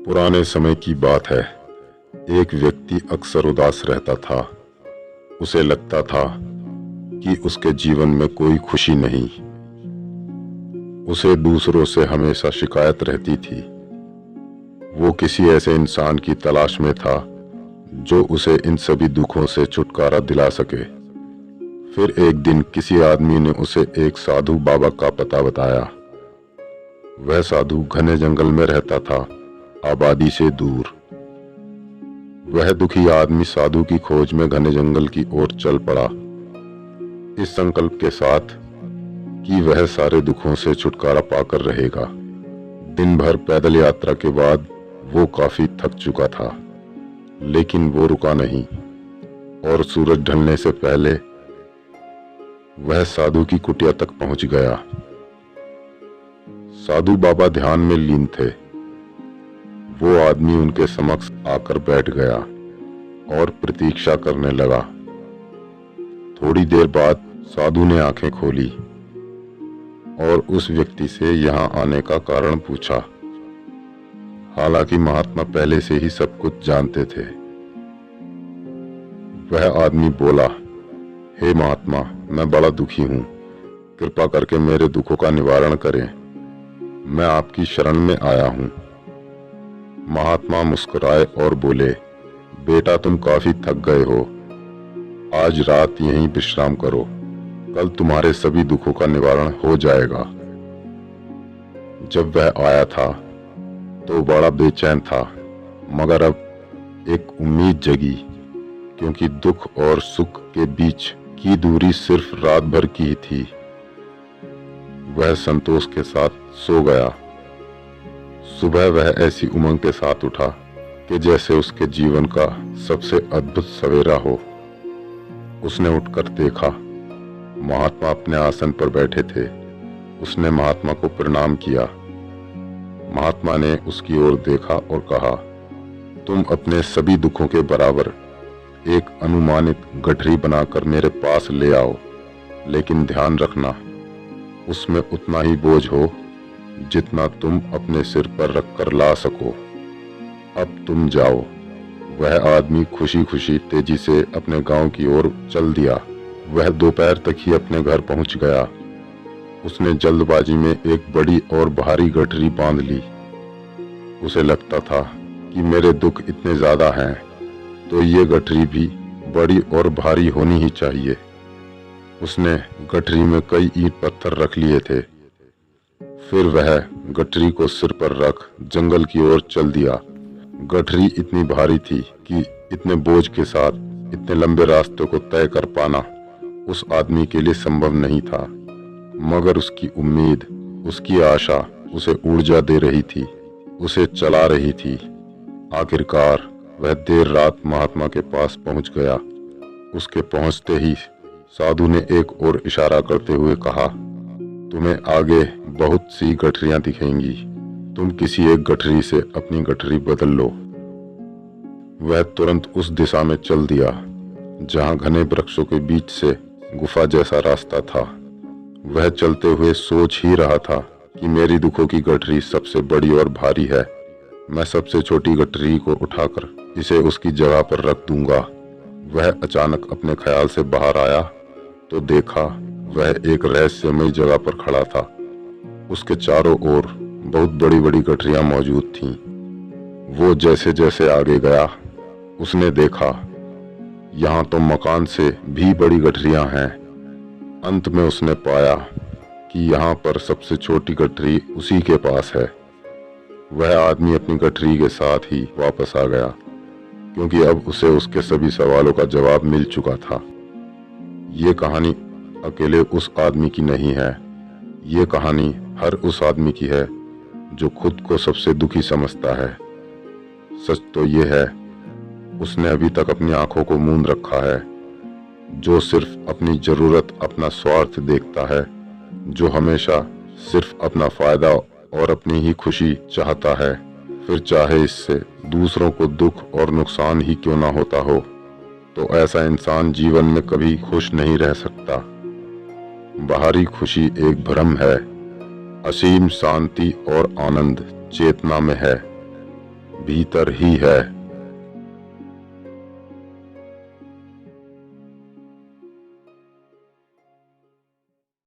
पुराने समय की बात है। एक व्यक्ति अक्सर उदास रहता था। उसे लगता था कि उसके जीवन में कोई खुशी नहीं। उसे दूसरों से हमेशा शिकायत रहती थी। वो किसी ऐसे इंसान की तलाश में था जो उसे इन सभी दुखों से छुटकारा दिला सके। फिर एक दिन किसी आदमी ने उसे एक साधु बाबा का पता बताया। वह साधु घने जंगल में रहता था, आबादी से दूर। वह दुखी आदमी साधु की खोज में घने जंगल की ओर चल पड़ा, इस संकल्प के साथ कि वह सारे दुखों से छुटकारा पाकर रहेगा। दिन भर पैदल यात्रा के बाद वो काफी थक चुका था, लेकिन वो रुका नहीं और सूरज ढलने से पहले वह साधु की कुटिया तक पहुंच गया। साधु बाबा ध्यान में लीन थे। वो आदमी उनके समक्ष आकर बैठ गया और प्रतीक्षा करने लगा। थोड़ी देर बाद साधु ने आंखें खोली और उस व्यक्ति से यहाँ आने का कारण पूछा। हालांकि महात्मा पहले से ही सब कुछ जानते थे। वह आदमी बोला, हे महात्मा, मैं बड़ा दुखी हूँ, कृपा करके मेरे दुखों का निवारण करें। मैं आपकी शरण में आया हूँ। महात्मा मुस्कुराए और बोले, बेटा तुम काफी थक गए हो, आज रात यहीं विश्राम करो, कल तुम्हारे सभी दुखों का निवारण हो जाएगा। जब वह आया था तो बड़ा बेचैन था, मगर अब एक उम्मीद जगी, क्योंकि दुख और सुख के बीच की दूरी सिर्फ रात भर की ही थी। वह संतोष के साथ सो गया। सुबह वह ऐसी उमंग के साथ उठा कि जैसे उसके जीवन का सबसे अद्भुत सवेरा हो। उसने उठकर देखा, महात्मा अपने आसन पर बैठे थे। उसने महात्मा को प्रणाम किया। महात्मा ने उसकी ओर देखा और कहा, तुम अपने सभी दुखों के बराबर एक अनुमानित गठरी बनाकर मेरे पास ले आओ, लेकिन ध्यान रखना उसमें उतना ही बोझ हो जितना तुम अपने सिर पर रखकर ला सको। अब तुम जाओ। वह आदमी खुशी खुशी तेजी से अपने गांव की ओर चल दिया। वह दोपहर तक ही अपने घर पहुंच गया। उसने जल्दबाजी में एक बड़ी और भारी गठरी बांध ली। उसे लगता था कि मेरे दुख इतने ज्यादा हैं तो ये गठरी भी बड़ी और भारी होनी ही चाहिए। उसने गठरी में कई ईंट पत्थर रख लिए थे। फिर वह गठरी को सिर पर रख जंगल की ओर चल दिया। गठरी इतनी भारी थी कि इतने बोझ के साथ इतने लंबे रास्ते को तय कर पाना उस आदमी के लिए संभव नहीं था, मगर उसकी उम्मीद, उसकी आशा उसे ऊर्जा दे रही थी, उसे चला रही थी। आखिरकार वह देर रात महात्मा के पास पहुंच गया। उसके पहुंचते ही साधु ने एक और इशारा करते हुए कहा, तुम्हें आगे बहुत सी गठरियां दिखेंगी, तुम किसी एक गठरी से अपनी गठरी बदल लो। वह तुरंत उस दिशा में चल दिया जहां घने वृक्षों के बीच से गुफा जैसा रास्ता था। वह चलते हुए सोच ही रहा था कि मेरी दुखों की गठरी सबसे बड़ी और भारी है, मैं सबसे छोटी गठरी को उठाकर इसे उसकी जगह पर रख दूंगा। वह अचानक अपने ख्याल से बाहर आया तो देखा वह एक रहस्यमयी जगह पर खड़ा था। उसके चारों ओर बहुत बड़ी बड़ी गठरियां मौजूद थीं। वो जैसे जैसे आगे गया उसने देखा यहाँ तो मकान से भी बड़ी गठरियां हैं। अंत में उसने पाया कि यहाँ पर सबसे छोटी गठरी उसी के पास है। वह आदमी अपनी गठरी के साथ ही वापस आ गया, क्योंकि अब उसे उसके सभी सवालों का जवाब मिल चुका था। ये कहानी अकेले उस आदमी की नहीं है, ये कहानी हर उस आदमी की है जो खुद को सबसे दुखी समझता है। सच तो ये है, उसने अभी तक अपनी आंखों को मूंद रखा है, जो सिर्फ अपनी जरूरत, अपना स्वार्थ देखता है, जो हमेशा सिर्फ अपना फायदा और अपनी ही खुशी चाहता है, फिर चाहे इससे दूसरों को दुख और नुकसान ही क्यों ना होता हो। तो ऐसा इंसान जीवन में कभी खुश नहीं रह सकता। बाहरी खुशी एक भ्रम है, असीम शांति और आनंद चेतना में है। भीतर ही है।